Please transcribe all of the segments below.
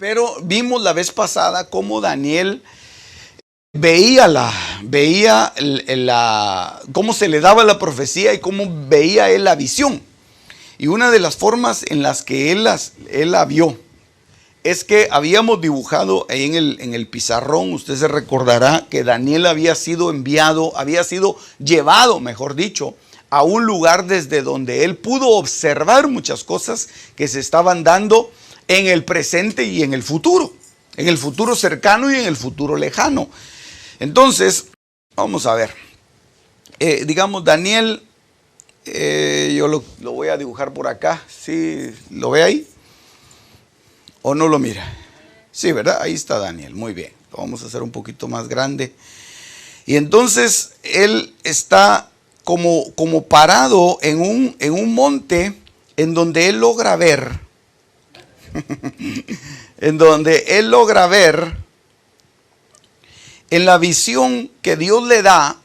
Pero vimos la vez pasada cómo Daniel cómo se le daba la profecía y cómo veía él la visión. Y una de las formas en las que él la vio es que habíamos dibujado ahí en el pizarrón. Usted se recordará que Daniel había sido llevado, mejor dicho, a un lugar desde donde él pudo observar muchas cosas que se estaban dando en el presente y en el futuro cercano y en el futuro lejano. Entonces, vamos a ver, digamos Daniel, yo lo voy a dibujar por acá. ¿Sí lo ve ahí? ¿O no lo mira? Sí, ¿verdad? Ahí está Daniel, muy bien. Lo vamos a hacer un poquito más grande. Y entonces él está como parado en un monte en donde él logra ver, en la visión que Dios le da,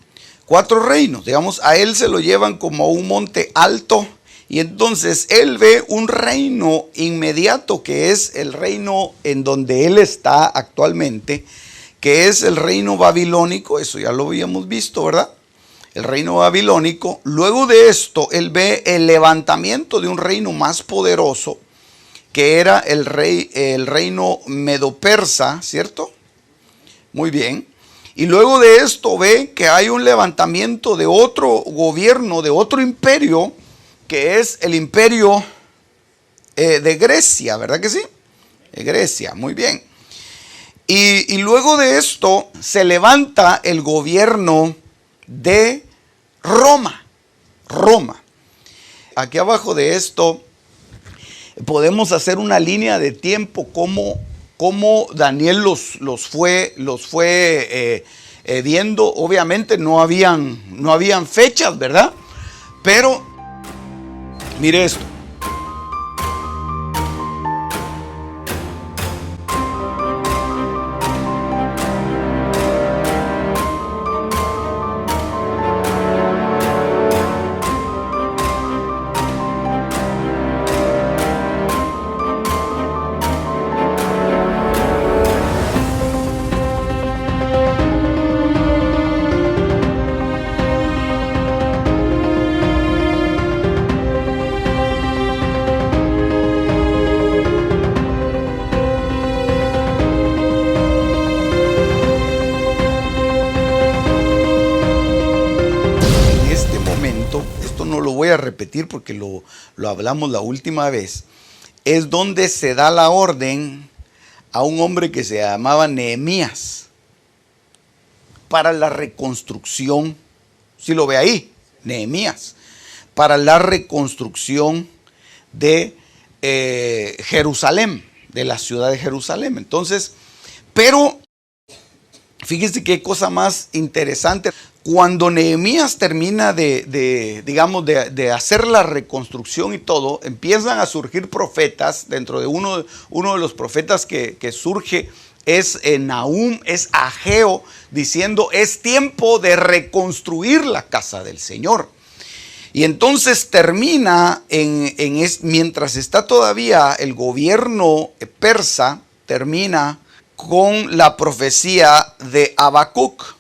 4 reinos. Digamos, a él se lo llevan como a un monte alto. Y entonces él ve un reino inmediato, que es el reino en donde él está actualmente, que es el reino babilónico. Eso ya lo habíamos visto, ¿verdad? El reino babilónico. Luego de esto, él ve el levantamiento de un reino más poderoso, que era el reino medo-persa, ¿cierto? Muy bien. Y luego de esto ve que hay un levantamiento de otro gobierno, de otro imperio, que es el imperio de Grecia, ¿verdad que sí? De Grecia, muy bien. Y luego de esto se levanta el gobierno de Roma. Aquí abajo de esto podemos hacer una línea de tiempo como Daniel los fue viendo. Obviamente no habían fechas, ¿verdad? Pero mire esto. Voy a repetir porque lo hablamos la última vez. Es donde se da la orden a un hombre que se llamaba Nehemías para la reconstrucción. ¿Sí lo ve ahí? Nehemías, para la reconstrucción de Jerusalén, de la ciudad de Jerusalén. Entonces, pero fíjese qué cosa más interesante. Cuando Nehemías termina de hacer la reconstrucción y todo, empiezan a surgir profetas. Dentro de uno de los profetas que surge es Nahum, es Ageo, diciendo: es tiempo de reconstruir la casa del Señor. Y entonces termina, mientras está todavía el gobierno persa, termina con la profecía de Habacuc.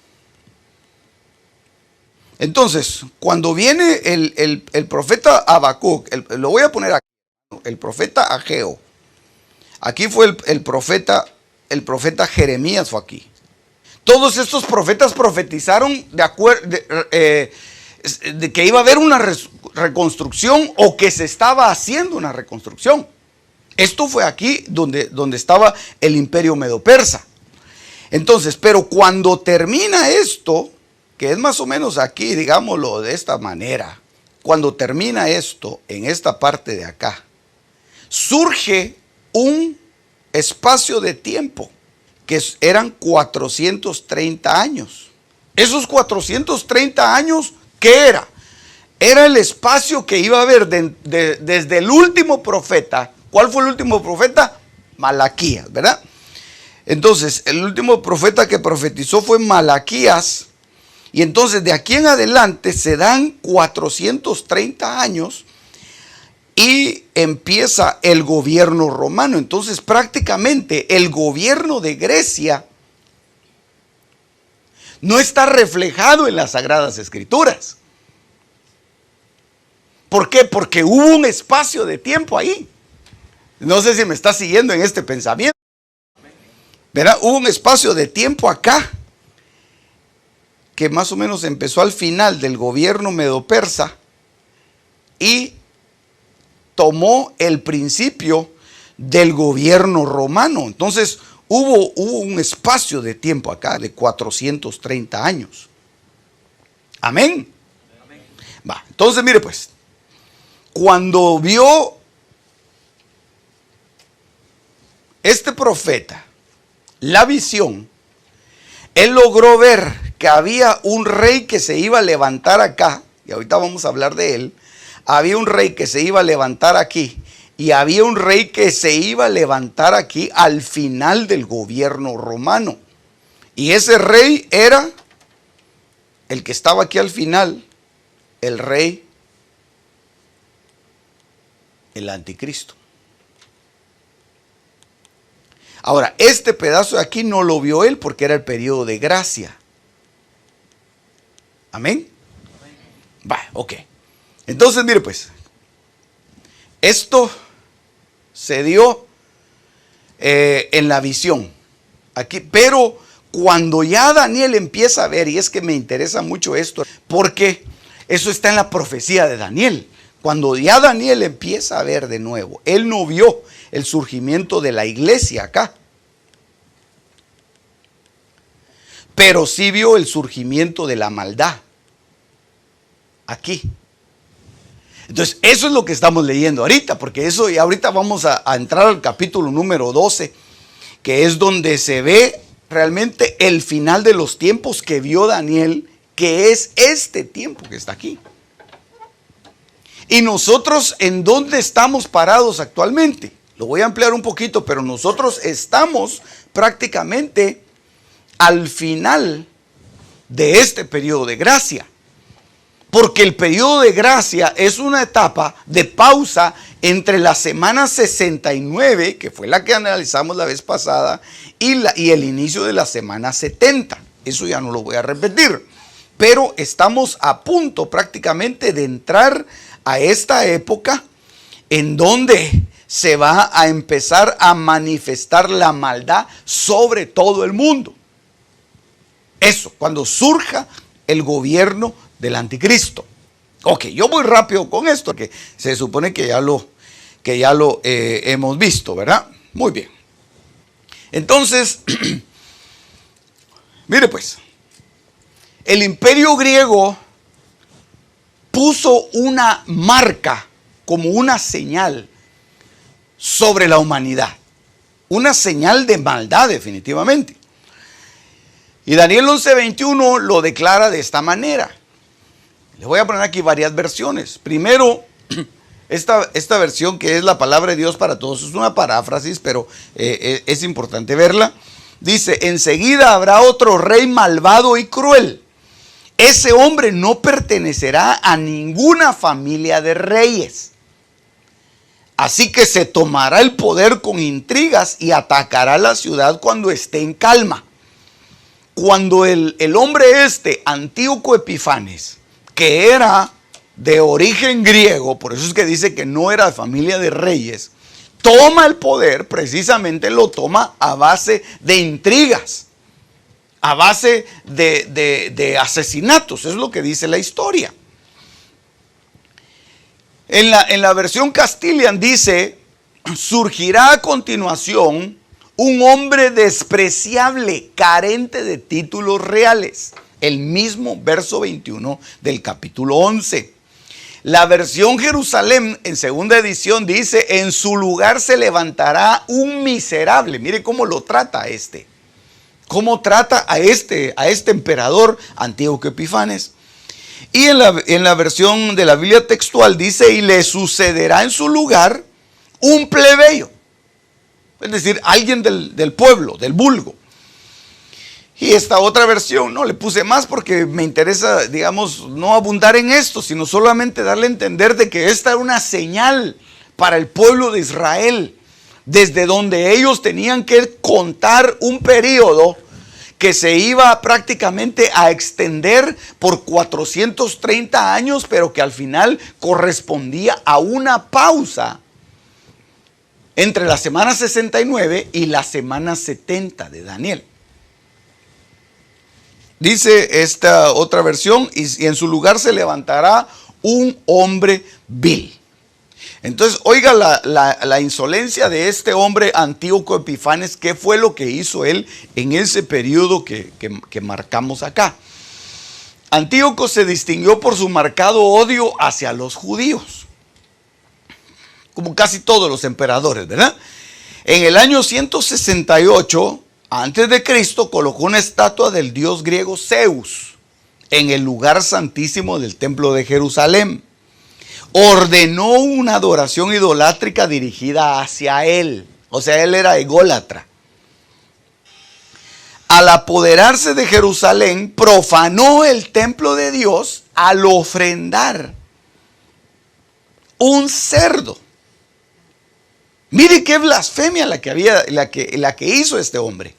Entonces, cuando viene el profeta Habacuc, lo voy a poner aquí, el profeta Ageo. Aquí fue el profeta Jeremías fue aquí. Todos estos profetas profetizaron de que iba a haber una reconstrucción, o que se estaba haciendo una reconstrucción. Esto fue aquí donde estaba el imperio medo-persa. Entonces, pero cuando termina esto, que es más o menos aquí, digámoslo de esta manera, cuando termina esto, en esta parte de acá, surge un espacio de tiempo que eran 430 años. Esos 430 años, ¿qué era? Era el espacio que iba a haber desde el último profeta. ¿Cuál fue el último profeta? Malaquías, ¿verdad? Entonces, el último profeta que profetizó fue Malaquías. Y entonces de aquí en adelante se dan 430 años y empieza el gobierno romano. Entonces prácticamente el gobierno de Grecia no está reflejado en las Sagradas Escrituras. ¿Por qué? Porque hubo un espacio de tiempo ahí. No sé si me está siguiendo en este pensamiento. ¿Verdad? Hubo un espacio de tiempo acá que más o menos empezó al final del gobierno medo-persa y tomó el principio del gobierno romano. Entonces hubo un espacio de tiempo acá de 430 años. Amén. Va, entonces mire pues, cuando vio este profeta la visión, él logró ver que había un rey que se iba a levantar acá, y ahorita vamos a hablar de él. Había un rey que se iba a levantar aquí, y había un rey que se iba a levantar aquí al final del gobierno romano. Y ese rey era el que estaba aquí al final, el rey, el anticristo. Ahora, este pedazo de aquí no lo vio él porque era el periodo de gracia. Amén. Va, ok. Entonces, mire pues, esto se dio en la visión aquí, pero cuando ya Daniel empieza a ver, y es que me interesa mucho esto, porque eso está en la profecía de Daniel. Cuando ya Daniel empieza a ver de nuevo, él no vio el surgimiento de la iglesia acá, pero sí vio el surgimiento de la maldad aquí. Entonces eso es lo que estamos leyendo ahorita, porque eso, y ahorita vamos a entrar al capítulo número 12, que es donde se ve realmente el final de los tiempos que vio Daniel, que es este tiempo que está aquí. Y nosotros, ¿en dónde estamos parados actualmente? Lo voy a ampliar un poquito, pero nosotros estamos prácticamente al final de este periodo de gracia. Porque el periodo de gracia es una etapa de pausa entre la semana 69, que fue la que analizamos la vez pasada, y el inicio de la semana 70. Eso ya no lo voy a repetir. Pero estamos a punto prácticamente de entrar a esta época en donde se va a empezar a manifestar la maldad sobre todo el mundo. Eso, cuando surja el gobierno del anticristo. Ok, yo voy rápido con esto, que se supone que ya lo hemos visto, ¿verdad? Muy bien. Entonces, mire pues, el imperio griego puso una marca como una señal sobre la humanidad. Una señal de maldad definitivamente. Y Daniel 11:21 lo declara de esta manera. Les voy a poner aquí varias versiones. Primero, esta versión que es la palabra de Dios para todos, es una paráfrasis, pero es importante verla. Dice, enseguida habrá otro rey malvado y cruel. Ese hombre no pertenecerá a ninguna familia de reyes. Así que se tomará el poder con intrigas y atacará la ciudad cuando esté en calma. Cuando el hombre Antíoco Epifanes, que era de origen griego, por eso es que dice que no era de familia de reyes, toma el poder, precisamente lo toma a base de intrigas, a base de asesinatos, es lo que dice la historia. En la versión Castilian dice, surgirá a continuación un hombre despreciable, carente de títulos reales. El mismo verso 21 del capítulo 11. La versión Jerusalén en segunda edición dice, en su lugar se levantará un miserable. Mire cómo lo trata cómo trata a este emperador Antíoco Epifanes. Y en la versión de la Biblia textual dice, y le sucederá en su lugar un plebeyo. Es decir, alguien del pueblo, del vulgo. Y esta otra versión, no le puse más porque me interesa, digamos, no abundar en esto, sino solamente darle a entender de que esta era una señal para el pueblo de Israel, desde donde ellos tenían que contar un periodo que se iba prácticamente a extender por 430 años, pero que al final correspondía a una pausa entre la semana 69 y la semana 70 de Daniel. Dice esta otra versión, y en su lugar se levantará un hombre vil. Entonces, oiga la insolencia de este hombre Antíoco Epifanes. ¿Qué fue lo que hizo él en ese periodo que marcamos acá? Antíoco se distinguió por su marcado odio hacia los judíos, como casi todos los emperadores, ¿verdad? En el año 168 antes de Cristo colocó una estatua del dios griego Zeus en el lugar santísimo del templo de Jerusalén. Ordenó una adoración idolátrica dirigida hacia él. O sea, él era ególatra. Al apoderarse de Jerusalén, profanó el templo de Dios al ofrendar un cerdo. Mire qué blasfemia la que hizo este hombre.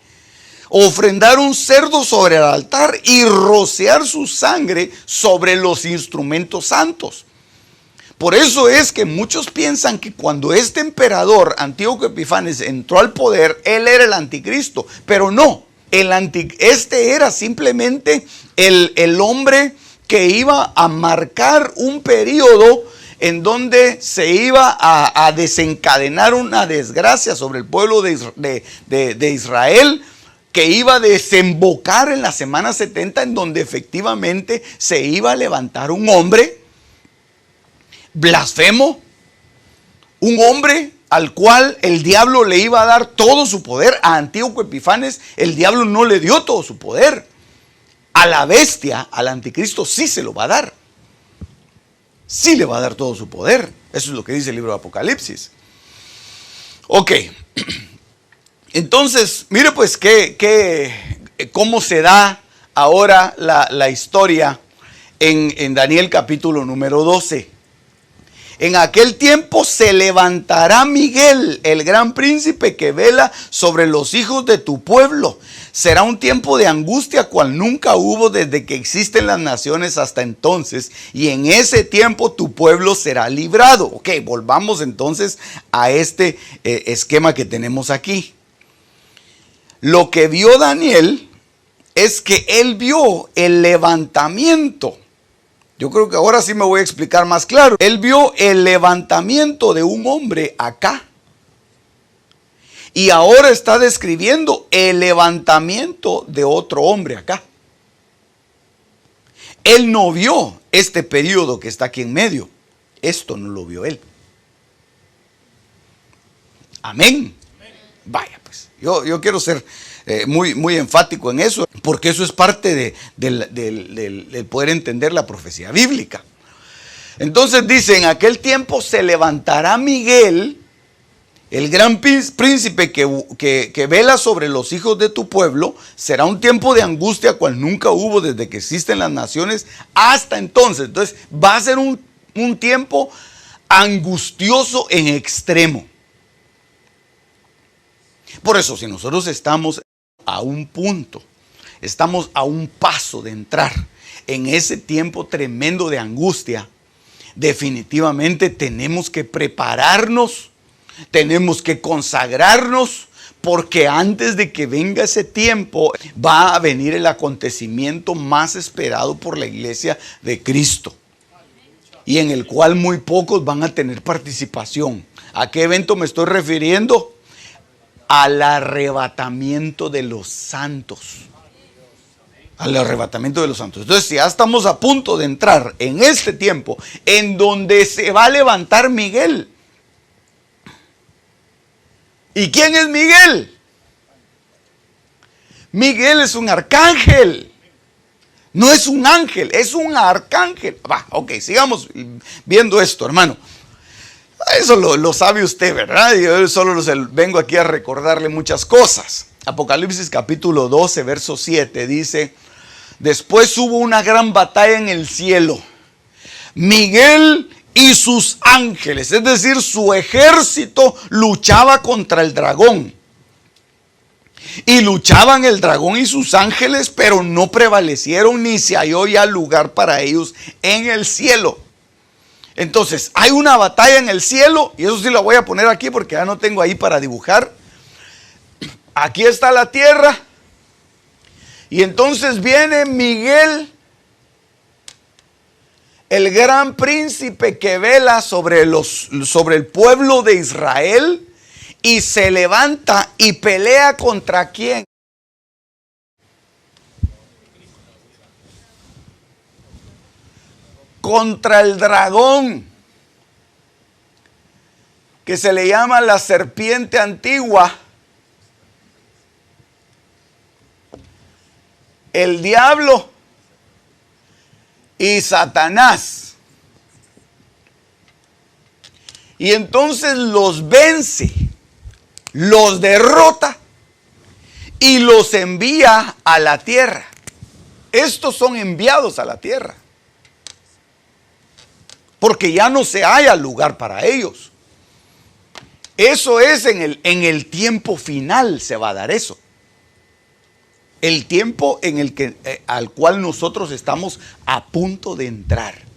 Ofrendar un cerdo sobre el altar y rociar su sangre sobre los instrumentos santos. Por eso es que muchos piensan que cuando este emperador Antíoco Epifanes entró al poder, él era el anticristo. Pero no, este era simplemente el hombre que iba a marcar un periodo en donde se iba a desencadenar una desgracia sobre el pueblo de Israel, que iba a desembocar en la semana 70, en donde efectivamente se iba a levantar un hombre blasfemo, un hombre al cual el diablo le iba a dar todo su poder. A Antíoco Epifanes el diablo no le dio todo su poder. A la bestia, al anticristo, sí se lo va a dar. Sí le va a dar todo su poder. Eso es lo que dice el libro de Apocalipsis. Ok. Entonces, mire pues cómo se da ahora la historia en Daniel capítulo número 12. En aquel tiempo se levantará Miguel, el gran príncipe que vela sobre los hijos de tu pueblo. Será un tiempo de angustia cual nunca hubo desde que existen las naciones hasta entonces. Y en ese tiempo tu pueblo será librado. Ok, volvamos entonces a este esquema que tenemos aquí. Lo que vio Daniel es que él vio el levantamiento. Yo creo que ahora sí me voy a explicar más claro. Él vio el levantamiento de un hombre acá. Y ahora está describiendo el levantamiento de otro hombre acá. Él no vio este periodo que está aquí en medio. Esto no lo vio él. Amén. Vaya pues, yo quiero ser muy enfático en eso, porque eso es parte del poder entender la profecía bíblica. Entonces dice, en aquel tiempo se levantará Miguel, el gran príncipe que vela sobre los hijos de tu pueblo. Será un tiempo de angustia cual nunca hubo desde que existen las naciones hasta entonces. Entonces va a ser un tiempo angustioso en extremo. Por eso, si nosotros estamos a un punto, estamos a un paso de entrar en ese tiempo tremendo de angustia, definitivamente tenemos que prepararnos, tenemos que consagrarnos, porque antes de que venga ese tiempo va a venir el acontecimiento más esperado por la iglesia de Cristo, y en el cual muy pocos van a tener participación. ¿A qué evento me estoy refiriendo? Al arrebatamiento de los santos. Al arrebatamiento de los santos. Entonces, ya estamos a punto de entrar en este tiempo en donde se va a levantar Miguel. ¿Y quién es Miguel? Miguel es un arcángel. No es un ángel, es un arcángel. Ok, sigamos viendo esto, hermano. Eso lo sabe usted, ¿verdad? Yo solo vengo aquí a recordarle muchas cosas. Apocalipsis capítulo 12, verso 7 dice: después hubo una gran batalla en el cielo. Miguel y sus ángeles, es decir, su ejército luchaba contra el dragón. Y luchaban el dragón y sus ángeles, pero no prevalecieron ni se halló ya lugar para ellos en el cielo. Entonces, hay una batalla en el cielo, y eso sí lo voy a poner aquí porque ya no tengo ahí para dibujar. Aquí está la tierra, y entonces viene Miguel, el gran príncipe que vela sobre el pueblo de Israel, y se levanta y pelea ¿contra quién? Contra el dragón, que se le llama la serpiente antigua, el diablo y Satanás. Y entonces los vence, los derrota y los envía a la tierra. Estos son enviados a la tierra, porque ya no se halla lugar para ellos. Eso es en el tiempo final se va a dar eso. El tiempo en el que, al cual nosotros estamos a punto de entrar.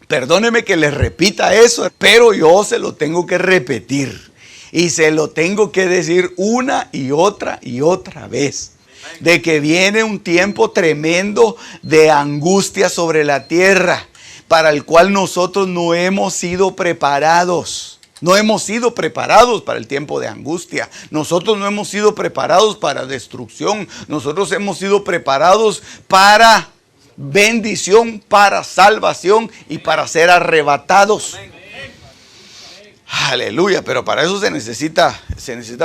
Perdóneme que les repita eso, pero yo se lo tengo que repetir. Y se lo tengo que decir una y otra vez. De que viene un tiempo tremendo de angustia sobre la tierra, para el cual nosotros no hemos sido preparados. No hemos sido preparados para el tiempo de angustia. Nosotros no hemos sido preparados para destrucción. Nosotros hemos sido preparados para bendición, para salvación y para ser arrebatados. Aleluya, pero para eso se necesita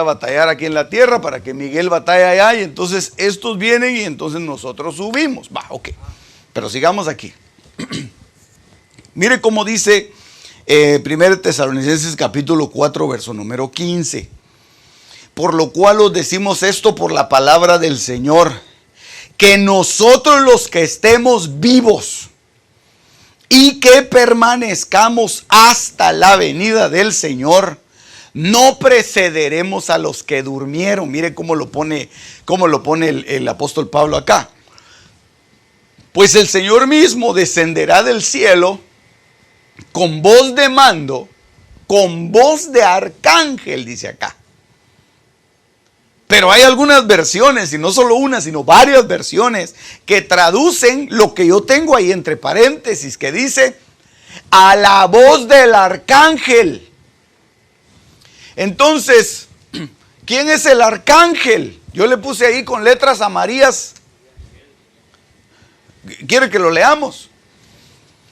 batallar aquí en la tierra, para que Miguel batalle allá, y entonces estos vienen y entonces nosotros subimos. Va, ok, pero sigamos aquí. Mire cómo dice 1 Tesalonicenses capítulo 4, verso número 15. Por lo cual os decimos esto por la palabra del Señor, que nosotros los que estemos vivos y que permanezcamos hasta la venida del Señor, no precederemos a los que durmieron. Mire cómo lo pone el apóstol Pablo acá. Pues el Señor mismo descenderá del cielo con voz de mando, con voz de arcángel, dice acá. Pero hay algunas versiones, y no solo una, sino varias versiones, que traducen lo que yo tengo ahí entre paréntesis, que dice, a la voz del arcángel. Entonces, ¿quién es el arcángel? Yo le puse ahí con letras amarillas. ¿Quiere que lo leamos?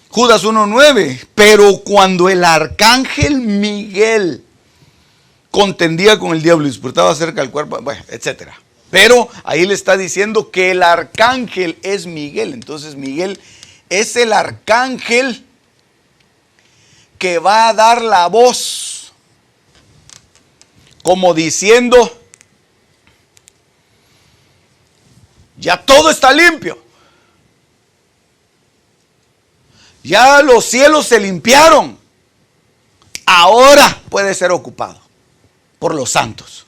Judas 1:9. Pero cuando el arcángel Miguel contendía con el diablo y disputaba cerca del cuerpo, bueno, etc. Pero ahí le está diciendo que el arcángel es Miguel. Entonces Miguel es el arcángel que va a dar la voz, como diciendo, ya todo está limpio. Ya los cielos se limpiaron. Ahora puede ser ocupado por los santos.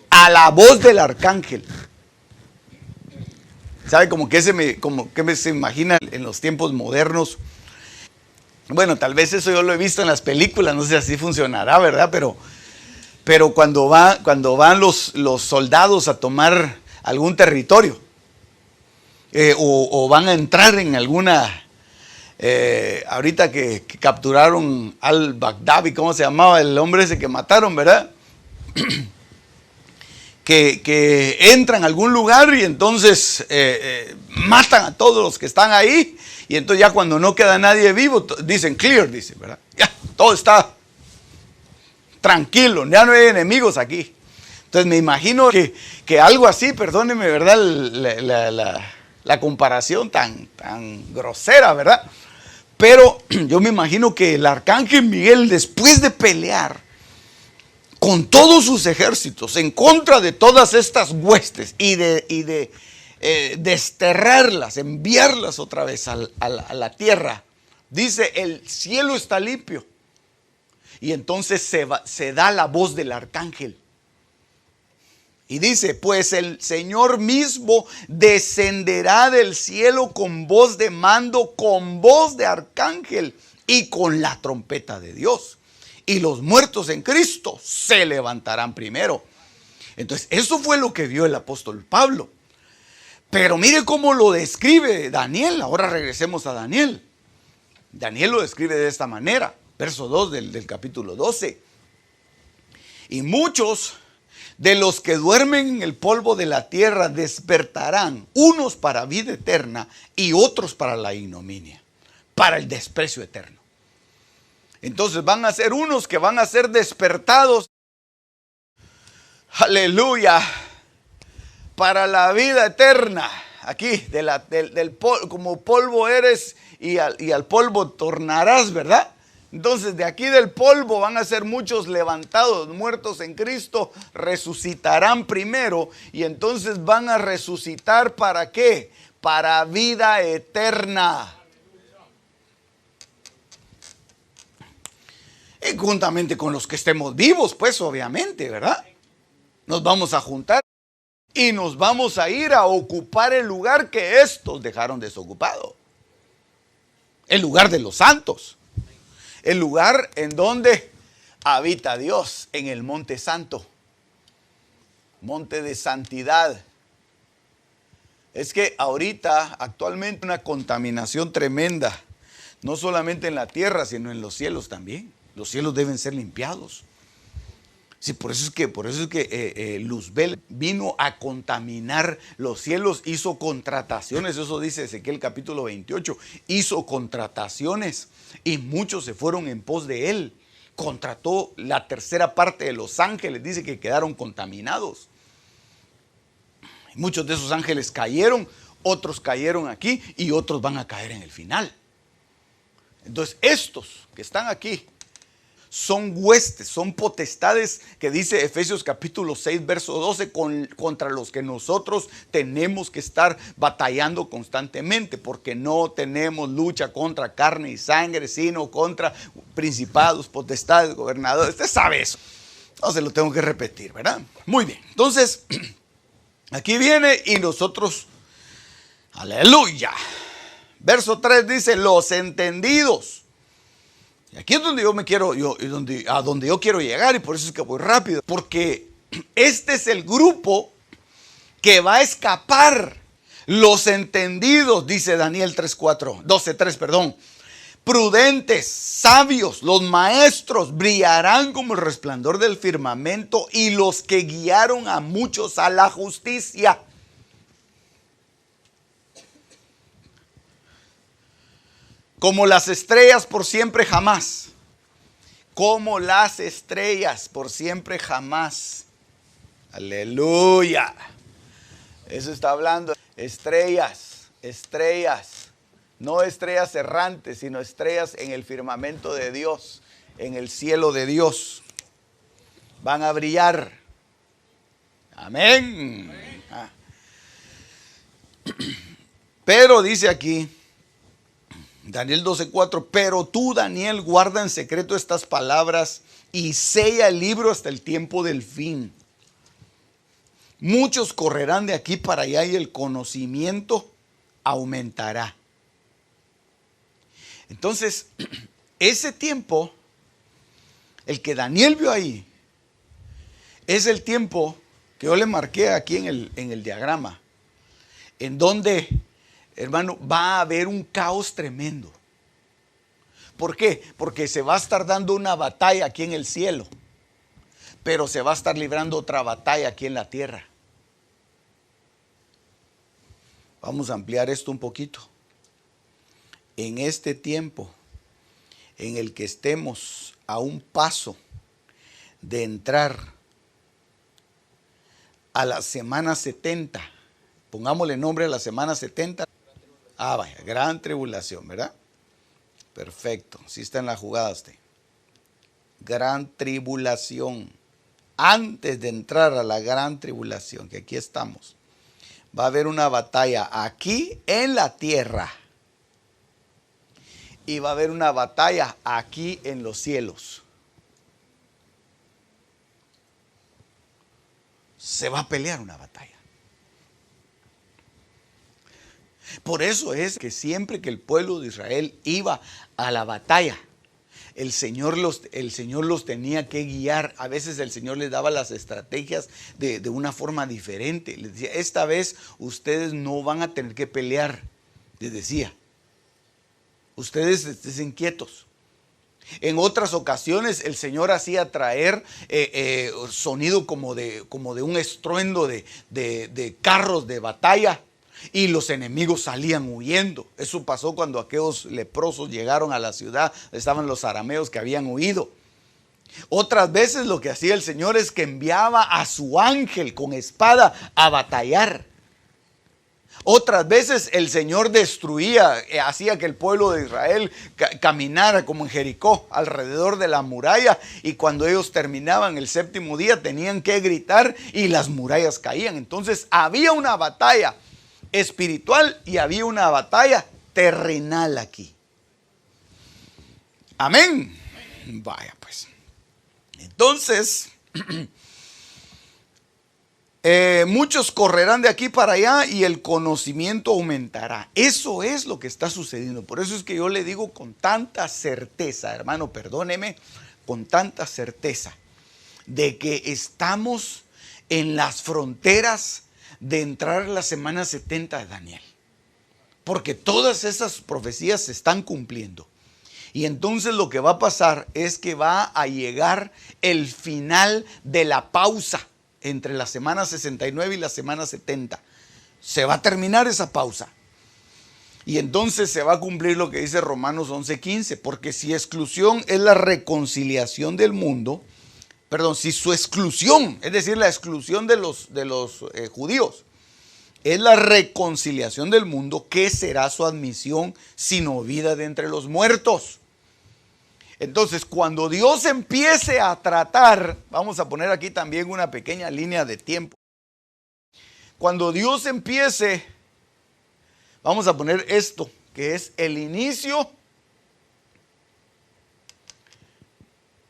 A la voz del arcángel. ¿Sabe? Como que se imagina en los tiempos modernos. Bueno, tal vez eso yo lo he visto en las películas, no sé si así funcionará, ¿verdad? Pero cuando van los soldados a tomar algún territorio, o van a entrar en alguna... ahorita que capturaron al-Baghdadi, ¿cómo se llamaba el hombre ese que mataron, verdad? que entran a algún lugar y entonces matan a todos los que están ahí, y entonces ya cuando no queda nadie vivo, dicen clear, dicen, ¿verdad? Ya, todo está tranquilo, ya no hay enemigos aquí. Entonces me imagino que algo así, perdónenme, ¿verdad? La comparación tan grosera, ¿verdad? Pero yo me imagino que el arcángel Miguel, después de pelear con todos sus ejércitos en contra de todas estas huestes y de desterrarlas, enviarlas otra vez a la tierra, Dice, el cielo está limpio. Y entonces se da la voz del arcángel. Y dice, pues el Señor mismo descenderá del cielo con voz de mando, con voz de arcángel y con la trompeta de Dios. Y los muertos en Cristo se levantarán primero. Entonces, eso fue lo que vio el apóstol Pablo. Pero mire cómo lo describe Daniel. Ahora regresemos a Daniel. Daniel lo describe de esta manera. Verso 2 del capítulo 12. Y muchos de los que duermen en el polvo de la tierra despertarán, unos para vida eterna y otros para la ignominia, para el desprecio eterno. Entonces van a ser unos que van a ser despertados, aleluya, para la vida eterna. Aquí, como polvo eres y al polvo tornarás, ¿verdad? Entonces de aquí del polvo van a ser muchos levantados, muertos en Cristo, resucitarán primero y entonces van a resucitar ¿para qué? Para vida eterna. Y juntamente con los que estemos vivos, pues obviamente, ¿verdad? Nos vamos a juntar y nos vamos a ir a ocupar el lugar que estos dejaron desocupado. El lugar de los santos. El lugar en donde habita Dios, en el monte santo, monte de santidad. Es que ahorita, actualmente, una contaminación tremenda, no solamente en la tierra, sino en los cielos también. Los cielos deben ser limpiados. Sí, por eso es que Luzbel vino a contaminar los cielos, hizo contrataciones, eso dice Ezequiel capítulo 28, hizo contrataciones y muchos se fueron en pos de él. Contrató la tercera parte de los ángeles, dice que quedaron contaminados. Muchos de esos ángeles cayeron, otros cayeron aquí y otros van a caer en el final. Entonces estos que están aquí son huestes, son potestades que dice Efesios capítulo 6 verso 12 contra los que nosotros tenemos que estar batallando constantemente, porque no tenemos lucha contra carne y sangre, sino contra principados, potestades, gobernadores. Usted sabe eso, no se lo tengo que repetir, ¿verdad? Muy bien, entonces aquí viene y nosotros, aleluya, verso 3 dice, los entendidos. Y aquí es donde a donde yo quiero llegar, y por eso es que voy rápido, porque este es el grupo que va a escapar. Los entendidos, dice Daniel 12:3, perdón. Prudentes, sabios, los maestros brillarán como el resplandor del firmamento, y los que guiaron a muchos a la justicia. Como las estrellas por siempre jamás. Como las estrellas por siempre jamás. Aleluya. Eso está hablando. Estrellas, estrellas. No estrellas errantes, sino estrellas en el firmamento de Dios. En el cielo de Dios. Van a brillar. Amén. Pero dice aquí, Daniel 12:4, pero tú, Daniel, guarda en secreto estas palabras y sella el libro hasta el tiempo del fin. Muchos correrán de aquí para allá y el conocimiento aumentará. Entonces, ese tiempo, el que Daniel vio ahí, es el tiempo que yo le marqué aquí en el diagrama, en donde, hermano, va a haber un caos tremendo. ¿Por qué? Porque se va a estar dando una batalla aquí en el cielo, pero se va a estar librando otra batalla aquí en la tierra. Vamos a ampliar esto un poquito. En este tiempo en el que estemos a un paso de entrar a la semana 70, pongámosle nombre a la semana 70. Vaya, gran tribulación, ¿verdad? Perfecto, sí está en la jugada usted. Gran tribulación. Antes de entrar a la gran tribulación, que aquí estamos, va a haber una batalla aquí en la tierra. y va a haber una batalla aquí en los cielos. Se va a pelear una batalla. Por eso es que siempre que el pueblo de Israel iba a la batalla, el Señor los tenía que guiar. A veces el Señor les daba las estrategias de una forma diferente. Les decía, esta vez ustedes no van a tener que pelear. Les decía, ustedes estén quietos. En otras ocasiones el Señor hacía traer sonido como de un estruendo de carros de batalla. Y los enemigos salían huyendo. Eso pasó cuando aquellos leprosos llegaron a la ciudad. Estaban los arameos que habían huido. Otras veces lo que hacía el Señor es que enviaba a su ángel con espada a batallar. Otras veces el Señor destruía, hacía que el pueblo de Israel caminara como en Jericó, alrededor de la muralla, y cuando ellos terminaban el séptimo día tenían que gritar y las murallas caían. Entonces había una batalla espiritual y había una batalla terrenal aquí. Amén. Vaya pues. Entonces, muchos correrán de aquí para allá y el conocimiento aumentará. Eso es lo que está sucediendo. Por eso es que yo le digo con tanta certeza, hermano, perdóneme, con tanta certeza, de que estamos en las fronteras de entrar la semana 70 de Daniel, porque todas esas profecías se están cumpliendo. Y entonces lo que va a pasar es que va a llegar el final de la pausa entre la semana 69 y la semana 70. Se va a terminar esa pausa. Y entonces se va a cumplir lo que dice Romanos 11:15, porque si exclusión es la reconciliación del mundo, si su exclusión, es decir, la exclusión de los judíos, es la reconciliación del mundo, ¿qué será su admisión sino vida de entre los muertos? Entonces, cuando Dios empiece a tratar, vamos a poner aquí también una pequeña línea de tiempo. Cuando Dios empiece, vamos a poner esto, que es el inicio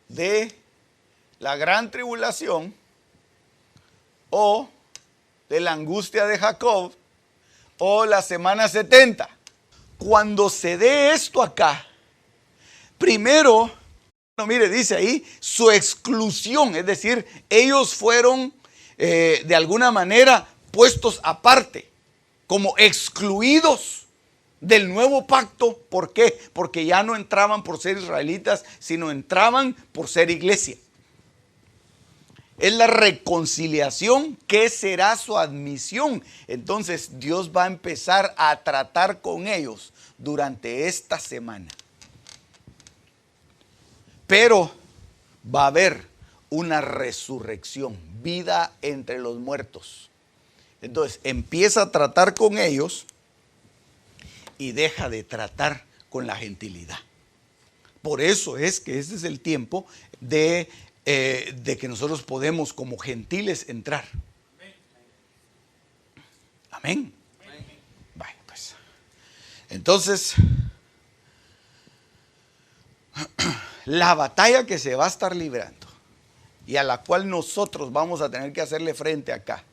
de la gran tribulación o de la angustia de Jacob o la semana 70. Cuando se dé esto acá, primero, mire, dice ahí, su exclusión, es decir, ellos fueron de alguna manera puestos aparte, como excluidos del nuevo pacto. ¿Por qué? Porque ya no entraban por ser israelitas, sino entraban por ser iglesia. Es la reconciliación. ¿Qué será su admisión? Entonces Dios va a empezar a tratar con ellos durante esta semana. Pero va a haber una resurrección, vida entre los muertos. Entonces empieza a tratar con ellos y deja de tratar con la gentilidad. Por eso es que este es el tiempo de que nosotros podemos como gentiles entrar. Amén. Vaya, pues. Entonces, la batalla que se va a estar librando y a la cual nosotros vamos a tener que hacerle frente acá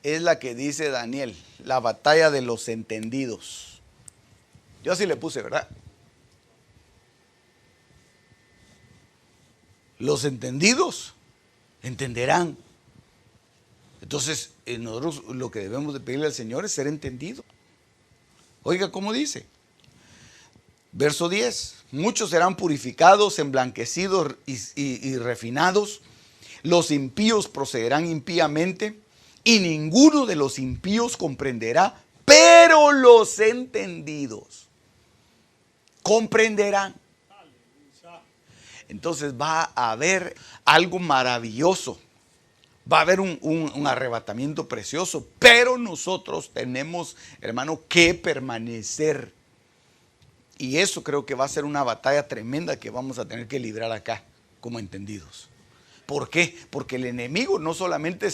es la que dice Daniel, la batalla de los entendidos. Yo así le puse, ¿verdad? Los entendidos entenderán. Entonces, nosotros lo que debemos de pedirle al Señor es ser entendido. Oiga, ¿cómo dice? Verso 10. Muchos serán purificados, emblanquecidos y refinados. Los impíos procederán impíamente y ninguno de los impíos comprenderá, pero los entendidos comprenderán. Entonces va a haber algo maravilloso, va a haber un arrebatamiento precioso, pero nosotros tenemos, hermano, que permanecer. Y eso creo que va a ser una batalla tremenda que vamos a tener que librar acá como entendidos. ¿Por qué? Porque el enemigo no solamente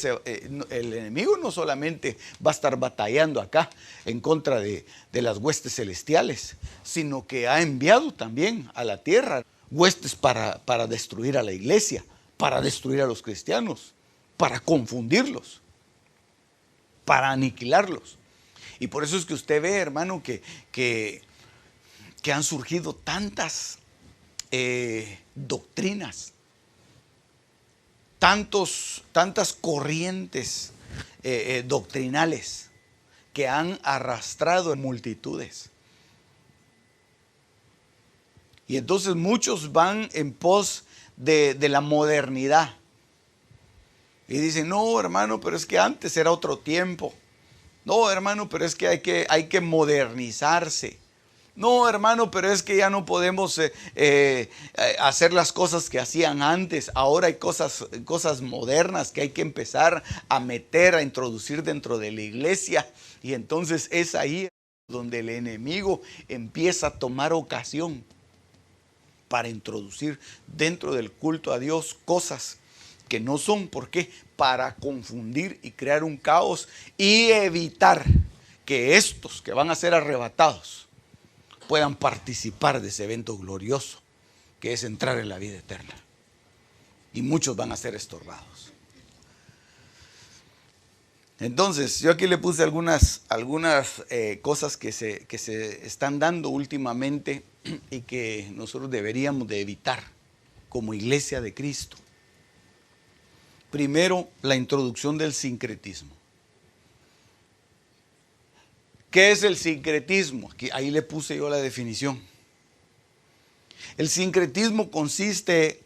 va a estar batallando acá en contra de las huestes celestiales, sino que ha enviado también a la tierra huestes para destruir a la iglesia, para destruir a los cristianos, para confundirlos, para aniquilarlos. Y por eso es que usted ve, hermano, que han surgido tantas doctrinas, tantas corrientes doctrinales que han arrastrado multitudes. Y entonces muchos van en pos de la modernidad. Y dicen, no, hermano, pero es que antes era otro tiempo. No, hermano, pero es que hay que modernizarse. No, hermano, pero es que ya no podemos hacer las cosas que hacían antes. Ahora hay cosas modernas que hay que empezar a meter, a introducir dentro de la iglesia. Y entonces es ahí donde el enemigo empieza a tomar ocasión para introducir dentro del culto a Dios cosas que no son. ¿Por qué? Para confundir y crear un caos y evitar que estos que van a ser arrebatados puedan participar de ese evento glorioso que es entrar en la vida eterna. Y muchos van a ser estorbados. Entonces, yo aquí le puse algunas cosas que se están dando últimamente y que nosotros deberíamos de evitar como iglesia de Cristo. Primero, la introducción del sincretismo. ¿Qué es el sincretismo? Ahí le puse yo la definición. El sincretismo consiste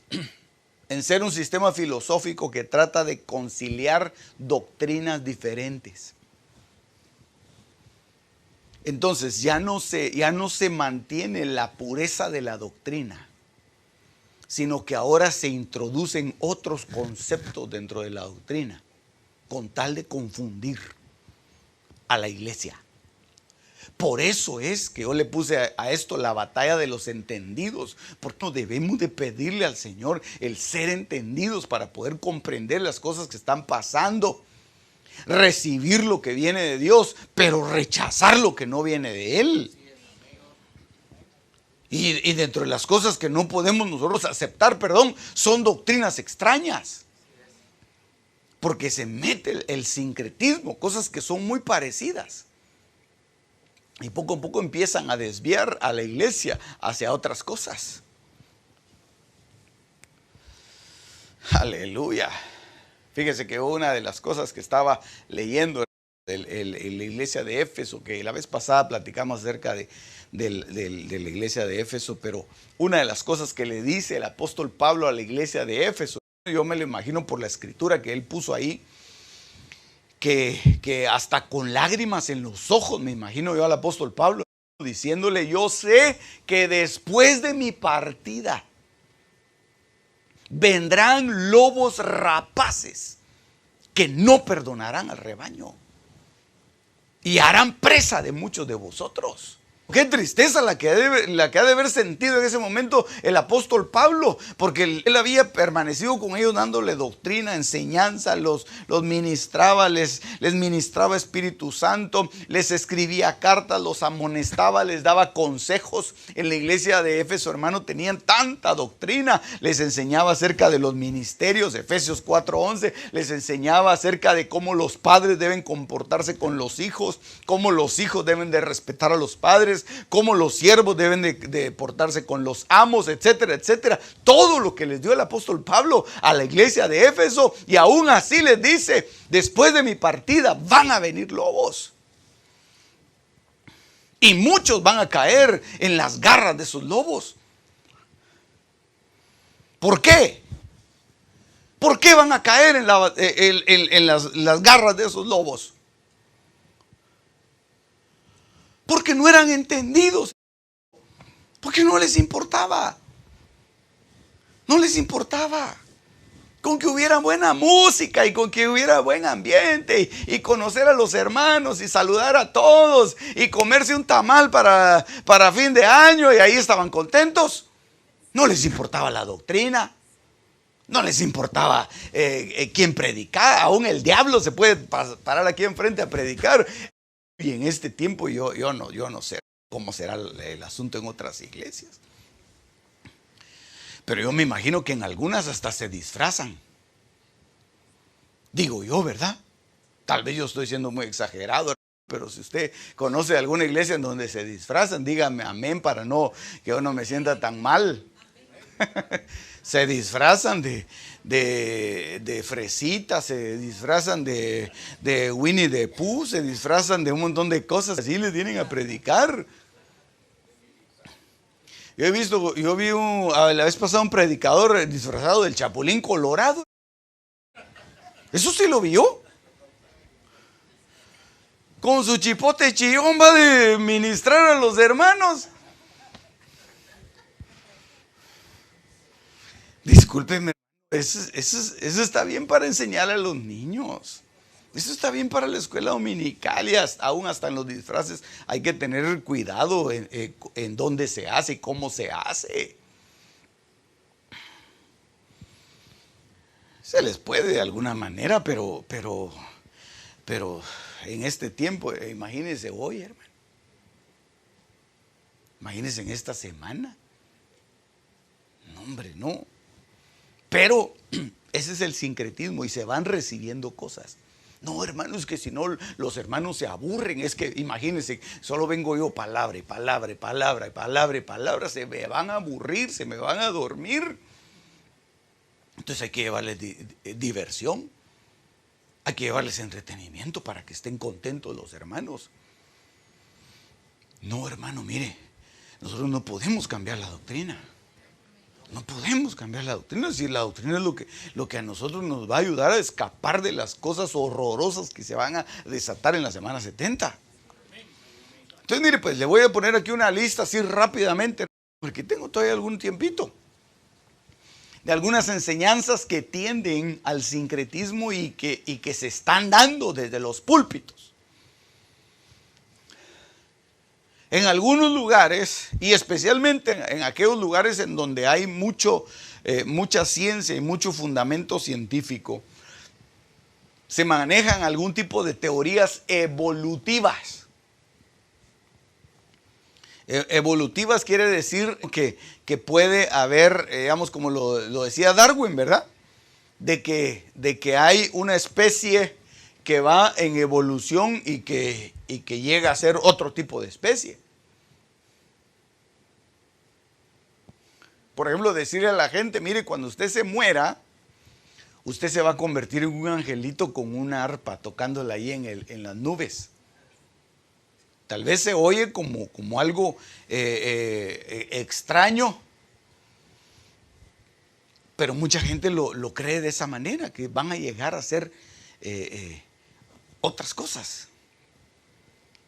en ser un sistema filosófico que trata de conciliar doctrinas diferentes. Entonces ya no se mantiene la pureza de la doctrina, sino que ahora se introducen otros conceptos dentro de la doctrina, con tal de confundir a la iglesia. Por eso es que yo le puse a esto la batalla de los entendidos, porque debemos de pedirle al Señor el ser entendidos para poder comprender las cosas que están pasando, recibir lo que viene de Dios, pero rechazar lo que no viene de Él. Y dentro de las cosas que no podemos nosotros aceptar, son doctrinas extrañas. Porque se mete el sincretismo, cosas que son muy parecidas. Y poco a poco empiezan a desviar a la iglesia hacia otras cosas. Aleluya. Fíjese que una de las cosas que estaba leyendo en la iglesia de Éfeso, que la vez pasada platicamos acerca de la iglesia de Éfeso, pero una de las cosas que le dice el apóstol Pablo a la iglesia de Éfeso, yo me lo imagino por la escritura que él puso ahí, que hasta con lágrimas en los ojos, me imagino yo al apóstol Pablo, diciéndole, yo sé que después de mi partida vendrán lobos rapaces que no perdonarán al rebaño y harán presa de muchos de vosotros. Qué tristeza la que ha de haber sentido en ese momento el apóstol Pablo, porque él había permanecido con ellos dándole doctrina, enseñanza, los ministraba, les ministraba Espíritu Santo, les escribía cartas, los amonestaba, les daba consejos. En la iglesia de Éfeso, hermano, tenían tanta doctrina, les enseñaba acerca de los ministerios, Efesios 4:11, les enseñaba acerca de cómo los padres deben comportarse con los hijos, cómo los hijos deben de respetar a los padres, cómo los siervos deben de portarse con los amos, etcétera, etcétera. Todo lo que les dio el apóstol Pablo a la iglesia de Éfeso, y aún así les dice, después de mi partida van a venir lobos. Y muchos van a caer en las garras de esos lobos. ¿Por qué? ¿Por qué van a caer en las garras de esos lobos? Porque no eran entendidos. Porque no les importaba. No les importaba. Con que hubiera buena música y con que hubiera buen ambiente y conocer a los hermanos y saludar a todos y comerse un tamal para fin de año, y ahí estaban contentos. No les importaba la doctrina. No les importaba quién predicaba. Aún el diablo se puede parar aquí enfrente a predicar. Y en este tiempo yo no sé cómo será el asunto en otras iglesias. Pero yo me imagino que en algunas hasta se disfrazan. Digo yo, ¿verdad? Tal vez yo estoy siendo muy exagerado, pero si usted conoce alguna iglesia en donde se disfrazan, dígame amén para que yo no me sienta tan mal. Se disfrazan de fresitas, se disfrazan de Winnie the Pooh, se disfrazan de un montón de cosas. Así les vienen a predicar. Yo vi la vez pasada un predicador disfrazado del Chapulín Colorado. ¿Eso sí lo vio? Con su chipote chillón va de ministrar a los hermanos. Discúlpeme, eso está bien para enseñar a los niños. Eso está bien para la escuela dominical y aún hasta en los disfraces hay que tener cuidado en dónde se hace y cómo se hace. Se les puede de alguna manera, pero en este tiempo, imagínense hoy, hermano. Imagínense en esta semana. No, hombre, no. Pero ese es el sincretismo y se van recibiendo cosas. No, hermanos, que si no los hermanos se aburren. Es que imagínense, solo vengo yo palabra y palabra y palabra y palabra y palabra. Se me van a aburrir, se me van a dormir. Entonces hay que llevarles diversión. Hay que llevarles entretenimiento para que estén contentos los hermanos. No, hermano, mire, nosotros no podemos cambiar la doctrina. No podemos cambiar la doctrina. Es decir, la doctrina es lo que a nosotros nos va a ayudar a escapar de las cosas horrorosas que se van a desatar en la semana 70. Entonces, mire, pues le voy a poner aquí una lista así rápidamente, porque tengo todavía algún tiempito, de algunas enseñanzas que tienden al sincretismo y que se están dando desde los púlpitos. En algunos lugares, y especialmente en aquellos lugares en donde hay mucha ciencia y mucho fundamento científico, se manejan algún tipo de teorías evolutivas. Evolutivas quiere decir que puede haber, digamos, como lo decía Darwin, ¿verdad? De que hay una especie que va en evolución y que llega a ser otro tipo de especie. Por ejemplo, decirle a la gente, mire, cuando usted se muera, usted se va a convertir en un angelito con una arpa tocándola ahí en las nubes. Tal vez se oye como algo extraño, pero mucha gente lo cree de esa manera, que van a llegar a ser otras cosas.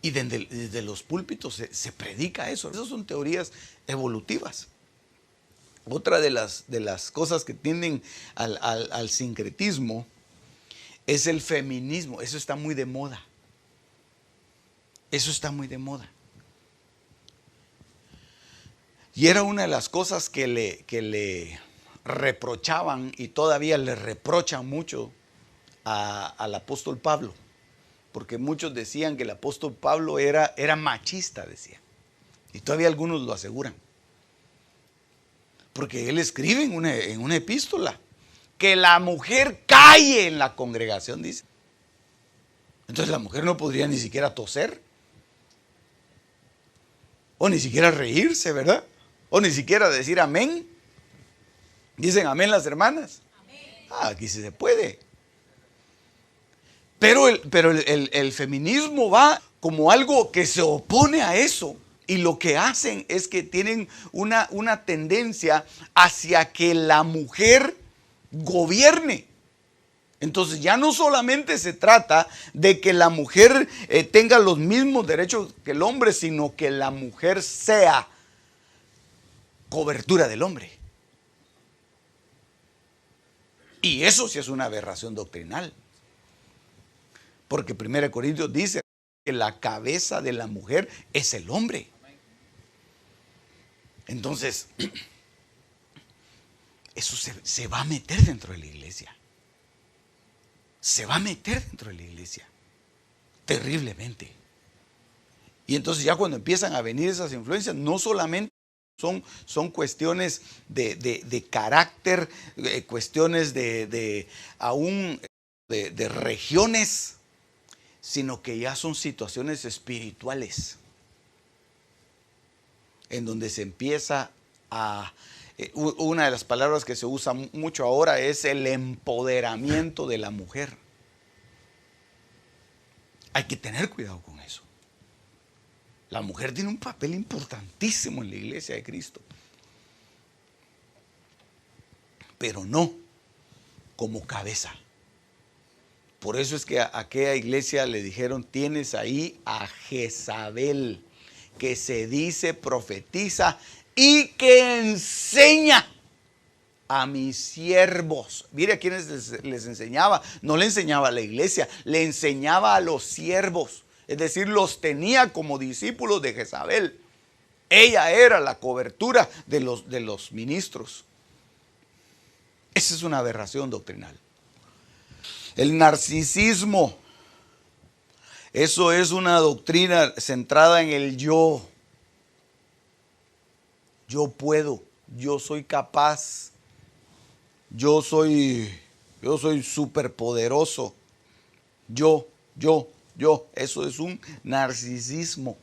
Y desde los púlpitos se predica eso. Esas son teorías evolutivas. Otra de las cosas que tienden al sincretismo es el feminismo. Eso está muy de moda. Eso está muy de moda. Y era una de las cosas que le reprochaban y todavía le reprochan mucho al apóstol Pablo. Porque muchos decían que el apóstol Pablo era machista, decían. Y todavía algunos lo aseguran. Porque él escribe en una epístola que la mujer calle en la congregación, dice. Entonces la mujer no podría ni siquiera toser. O ni siquiera reírse, ¿verdad? O ni siquiera decir amén. Dicen amén las hermanas. Aquí sí se puede. Pero el feminismo va como algo que se opone a eso. Y lo que hacen es que tienen una tendencia hacia que la mujer gobierne. Entonces ya no solamente se trata de que la mujer tenga los mismos derechos que el hombre, sino que la mujer sea cobertura del hombre. Y eso sí es una aberración doctrinal. Porque 1 Corintios dice que la cabeza de la mujer es el hombre. Entonces, eso se va a meter dentro de la iglesia. Se va a meter dentro de la iglesia. Terriblemente. Y entonces ya cuando empiezan a venir esas influencias, no solamente son cuestiones de carácter, cuestiones aún de regiones, sino que ya son situaciones espirituales, en donde se empieza a... Una de las palabras que se usa mucho ahora es el empoderamiento de la mujer. Hay que tener cuidado con eso. La mujer tiene un papel importantísimo en la iglesia de Cristo, pero no como cabeza. Por eso es que a aquella iglesia le dijeron: tienes ahí a Jezabel, que se dice, profetiza y que enseña a mis siervos. Mire a quienes les enseñaba. No le enseñaba a la iglesia, le enseñaba a los siervos. Es decir, los tenía como discípulos de Jezabel. Ella era la cobertura de los ministros. Esa es una aberración doctrinal. El narcisismo, eso es una doctrina centrada en el yo. Yo puedo, yo soy capaz, yo soy superpoderoso. Yo. Eso es un narcisismo.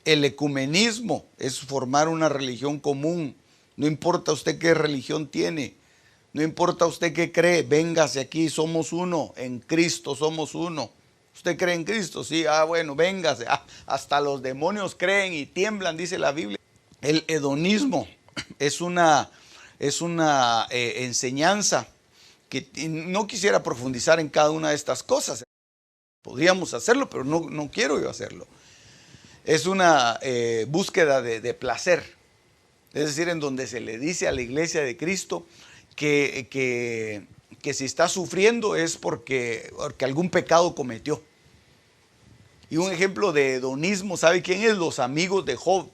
El ecumenismo es formar una religión común. No importa usted qué religión tiene, no importa usted qué cree, véngase aquí, somos uno, en Cristo somos uno. ¿Usted cree en Cristo? Sí, bueno, véngase. Hasta los demonios creen y tiemblan, dice la Biblia. El hedonismo es una enseñanza que no quisiera profundizar en cada una de estas cosas. Podríamos hacerlo, pero no quiero yo hacerlo. Es una búsqueda de placer. Es decir, en donde se le dice a la iglesia de Cristo que si está sufriendo es porque algún pecado cometió. Y un ejemplo de hedonismo, ¿sabe quién es? Los amigos de Job,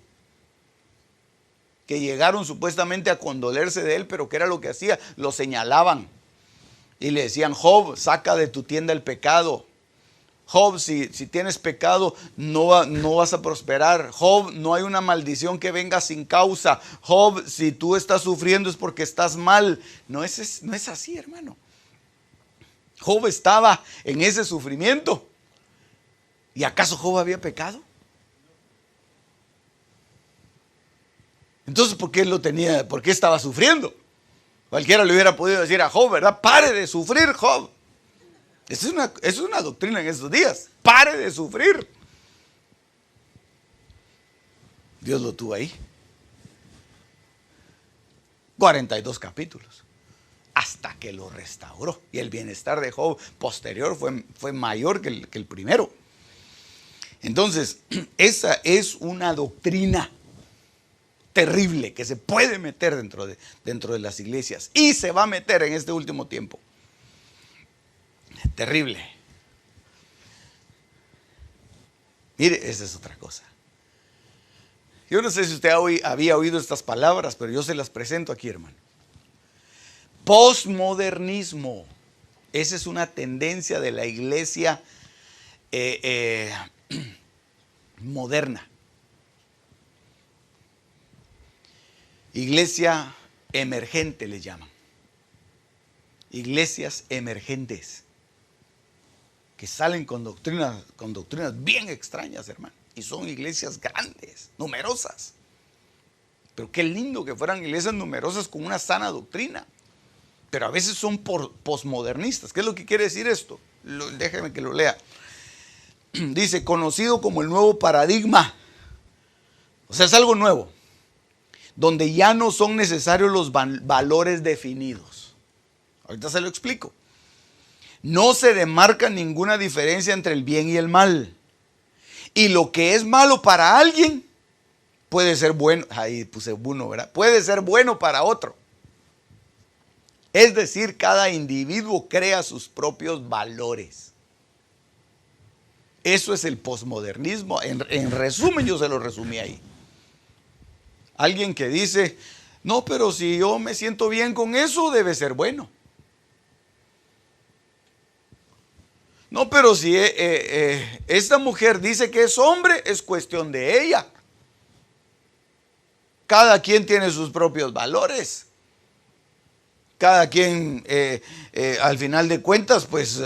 que llegaron supuestamente a condolerse de él, pero ¿qué era lo que hacía? Lo señalaban y le decían: Job, saca de tu tienda el pecado. Job, si tienes pecado, no vas a prosperar. Job, no hay una maldición que venga sin causa. Job, si tú estás sufriendo es porque estás mal. No es así, hermano. Job estaba en ese sufrimiento. ¿Y acaso Job había pecado? Entonces, ¿por qué lo tenía? ¿Por qué estaba sufriendo? Cualquiera le hubiera podido decir a Job, ¿verdad? Pare de sufrir, Job. Esa es una doctrina en estos días. Pare de sufrir. Dios lo tuvo ahí. 42 capítulos. Hasta que lo restauró. Y el bienestar de Job posterior fue mayor que el primero. Entonces, esa es una doctrina terrible que se puede meter dentro de las iglesias. Y se va a meter en este último tiempo. Terrible. Mire, esa es otra cosa. Yo no sé si usted había oído estas palabras, pero yo se las presento aquí, hermano. Postmodernismo. Esa es una tendencia de la iglesia moderna. Iglesia emergente le llaman. Iglesias emergentes, que salen con doctrinas bien extrañas, hermano. Y son iglesias grandes, numerosas. Pero qué lindo que fueran iglesias numerosas con una sana doctrina. Pero a veces son posmodernistas. ¿Qué es lo que quiere decir esto? Déjeme que lo lea. Dice, conocido como el nuevo paradigma. O sea, es algo nuevo, donde ya no son necesarios los valores definidos. Ahorita se lo explico. No se demarca ninguna diferencia entre el bien y el mal. Y lo que es malo para alguien puede ser bueno. Ahí puse uno, ¿verdad? Puede ser bueno para otro. Es decir, cada individuo crea sus propios valores. Eso es el posmodernismo. En resumen, yo se lo resumí ahí. Alguien que dice, No, pero si yo me siento bien con eso, debe ser bueno. No, pero si esta mujer dice que es hombre, es cuestión de ella. Cada quien tiene sus propios valores. Cada quien, al final de cuentas, pues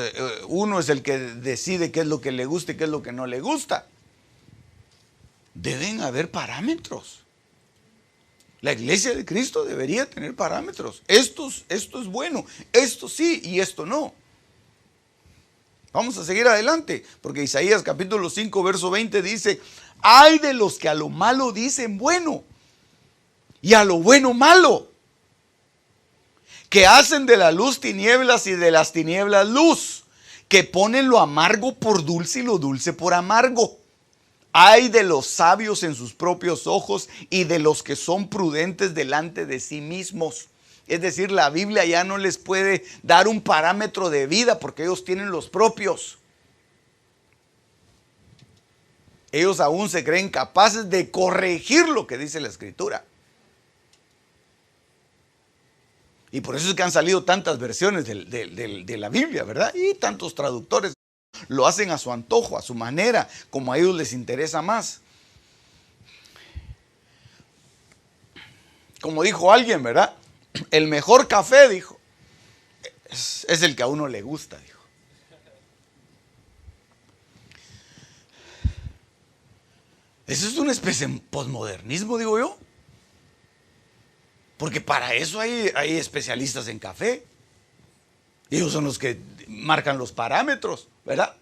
uno es el que decide qué es lo que le gusta y qué es lo que no le gusta. Deben haber parámetros. La iglesia de Cristo debería tener parámetros. Esto es bueno, esto sí y esto no. Vamos a seguir adelante, porque Isaías capítulo 5, verso 20 dice: ay de los que a lo malo dicen bueno y a lo bueno malo, que hacen de la luz tinieblas y de las tinieblas luz, que ponen lo amargo por dulce y lo dulce por amargo. Ay de los sabios en sus propios ojos y de los que son prudentes delante de sí mismos. Es decir, la Biblia ya no les puede dar un parámetro de vida porque ellos tienen los propios. Ellos aún se creen capaces de corregir lo que dice la Escritura. Y por eso es que han salido tantas versiones de la Biblia, ¿verdad? Y tantos traductores lo hacen a su antojo, a su manera, como a ellos les interesa más. Como dijo alguien, ¿verdad? El mejor café, dijo, es el que a uno le gusta, dijo. Eso es una especie de posmodernismo, digo yo. Porque para eso hay especialistas en café. Ellos son los que marcan los parámetros, ¿verdad?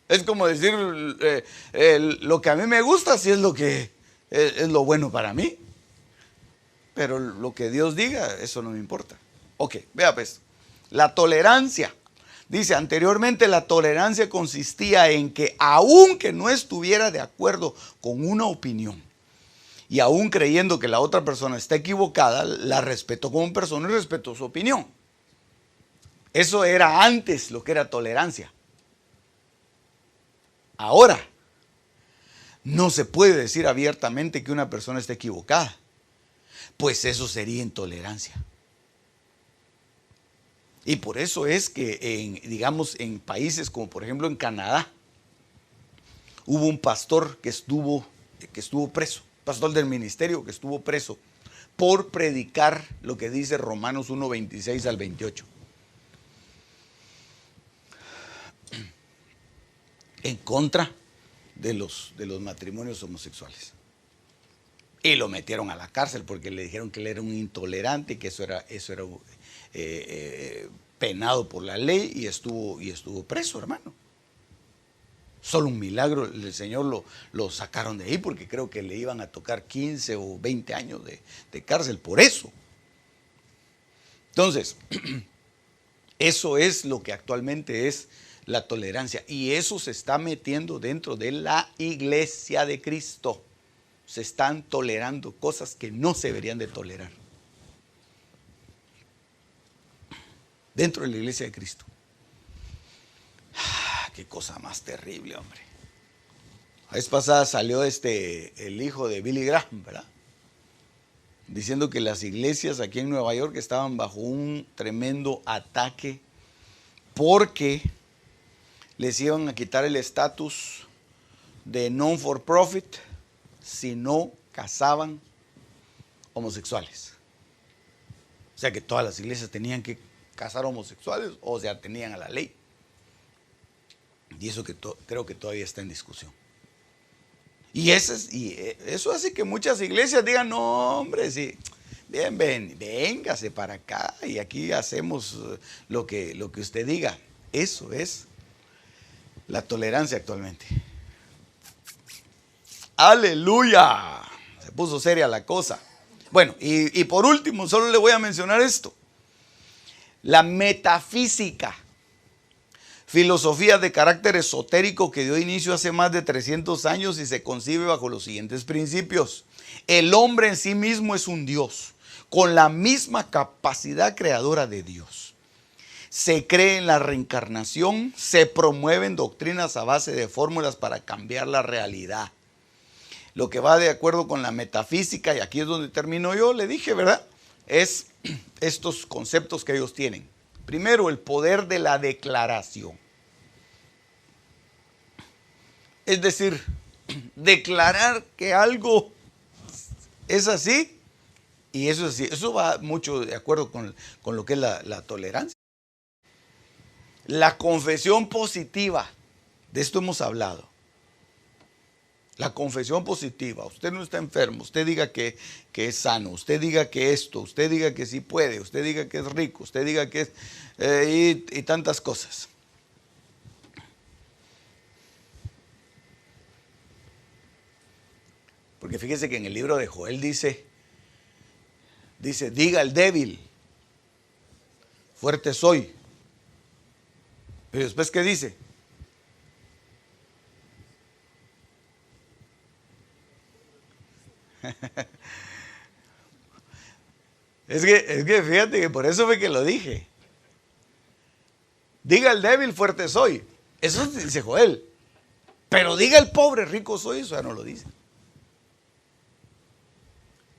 Es como decir, lo que a mí me gusta, sí es lo que es lo bueno para mí. Pero lo que Dios diga, eso no me importa. Ok, vea pues, la tolerancia. Dice, anteriormente la tolerancia consistía en que aunque no estuviera de acuerdo con una opinión, y aún creyendo que la otra persona está equivocada, la respeto como persona y respeto su opinión. Eso era antes lo que era tolerancia. Ahora, no se puede decir abiertamente que una persona está equivocada, pues eso sería intolerancia. Y por eso es que, digamos, en países como por ejemplo en Canadá, hubo un pastor que estuvo preso, pastor del ministerio que estuvo preso por predicar lo que dice Romanos 1, 26 al 28. En contra de los matrimonios homosexuales. Y lo metieron a la cárcel porque le dijeron que él era un intolerante y que eso era penado por la ley, y estuvo preso, hermano. Solo un milagro, el Señor lo sacaron de ahí, porque creo que le iban a tocar 15 o 20 años de cárcel por eso. Entonces, eso es lo que actualmente es la tolerancia, y eso se está metiendo dentro de la iglesia de Cristo. Se están tolerando cosas que no se deberían de tolerar dentro de la iglesia de Cristo. Qué cosa más terrible, hombre. La vez pasada salió el hijo de Billy Graham, ¿verdad? Diciendo que las iglesias aquí en Nueva York estaban bajo un tremendo ataque porque les iban a quitar el estatus de non-for-profit si no casaban homosexuales. O sea que todas las iglesias tenían que casar homosexuales, o sea, tenían a la ley. Y eso creo que todavía está en discusión. Y eso hace que muchas iglesias digan, no, hombre, sí, véngase para acá y aquí hacemos lo que usted diga. Eso es la tolerancia actualmente. ¡Aleluya! Se puso seria la cosa. Bueno, y por último, solo le voy a mencionar esto. La metafísica, filosofía de carácter esotérico que dio inicio hace más de 300 años y se concibe bajo los siguientes principios. El hombre en sí mismo es un Dios, con la misma capacidad creadora de Dios. Se cree en la reencarnación, se promueven doctrinas a base de fórmulas para cambiar la realidad. lo que va de acuerdo con la metafísica, y aquí es donde termino yo, le dije, ¿verdad? Es estos conceptos que ellos tienen. Primero, el poder de la declaración. Es decir, declarar que algo es así y eso es así. Eso va mucho de acuerdo con lo que es la tolerancia. La confesión positiva, de esto hemos hablado. La confesión positiva, usted no está enfermo, usted diga que es sano, usted diga que esto, usted diga que sí puede, usted diga que es rico, usted diga que es... y tantas cosas. Porque fíjese que en el libro de Joel dice, diga el débil, fuerte soy. Pero después, ¿qué dice? Es que fíjate que por eso fue que lo dije. Diga el débil, fuerte soy. Eso dice Joel. Pero diga el pobre, rico soy, eso ya no lo dice.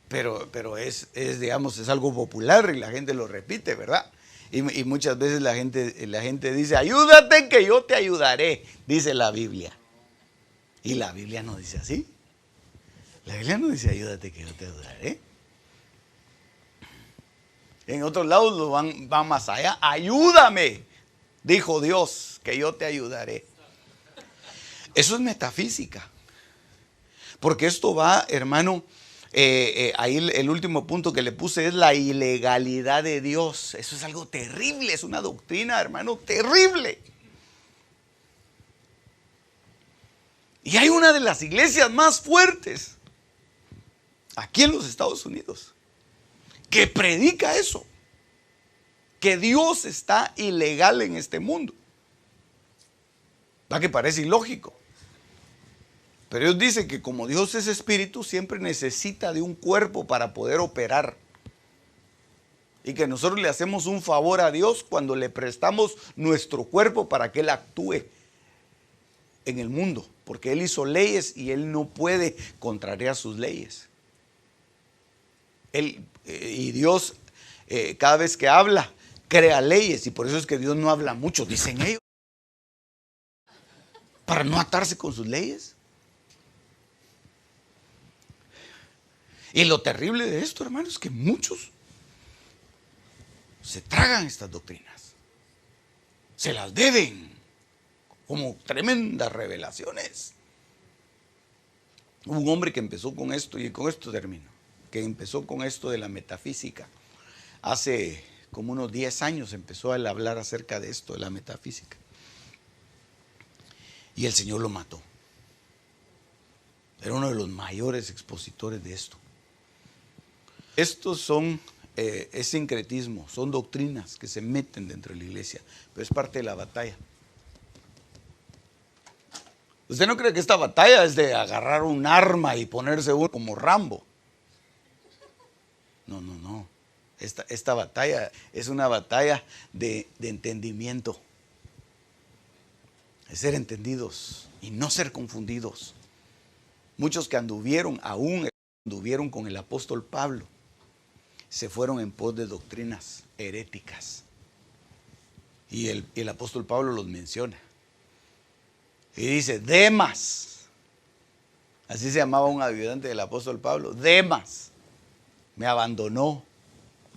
Pero es digamos, es algo popular y la gente lo repite, ¿verdad? Y muchas veces la gente dice, ayúdate que yo te ayudaré, dice la Biblia. Y la Biblia no dice así. La Biblia no dice, ayúdate que yo te ayudaré. En otros lados lo van más allá. Ayúdame, dijo Dios, que yo te ayudaré. Eso es metafísica. Porque esto va, hermano, ahí el último punto que le puse es la ilegalidad de Dios. Eso es algo terrible, es una doctrina, hermano, terrible. Y hay una de las iglesias más fuertes aquí en los Estados Unidos que predica eso, que Dios está ilegal en este mundo. ¿Va que parece ilógico? Pero ellos dicen que como Dios es espíritu, siempre necesita de un cuerpo para poder operar. Y que nosotros le hacemos un favor a Dios cuando le prestamos nuestro cuerpo para que Él actúe en el mundo. Porque Él hizo leyes y Él no puede contrariar sus leyes. Y Dios, cada vez que habla, crea leyes. Y por eso es que Dios no habla mucho, dicen ellos. Para no atarse con sus leyes. Y lo terrible de esto, hermano, es que muchos se tragan estas doctrinas. Se las beben como tremendas revelaciones. Hubo un hombre que empezó con esto, y con esto termino, que empezó con esto de la metafísica. Hace como unos 10 años empezó a hablar acerca de esto, de la metafísica. Y el Señor lo mató. Era uno de los mayores expositores de esto. Estos son, es sincretismo, son doctrinas que se meten dentro de la iglesia, pero es parte de la batalla. ¿Usted no cree que esta batalla es de agarrar un arma y ponerse uno como Rambo? No. Esta batalla es una batalla de entendimiento. Es ser entendidos y no ser confundidos. Muchos que anduvieron con el apóstol Pablo se fueron en pos de doctrinas heréticas. Y el apóstol Pablo los menciona. Y dice, Demas, así se llamaba un ayudante del apóstol Pablo, Demas me abandonó,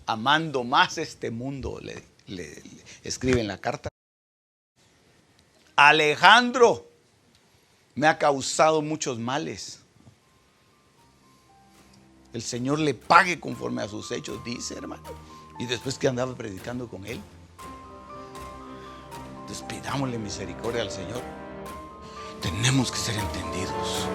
amando más este mundo, le escribe en la carta. Alejandro me ha causado muchos males. El Señor le pague conforme a sus hechos, dice, hermano. Y después que andaba predicando con él, entonces pidámosle misericordia al Señor. Tenemos que ser entendidos.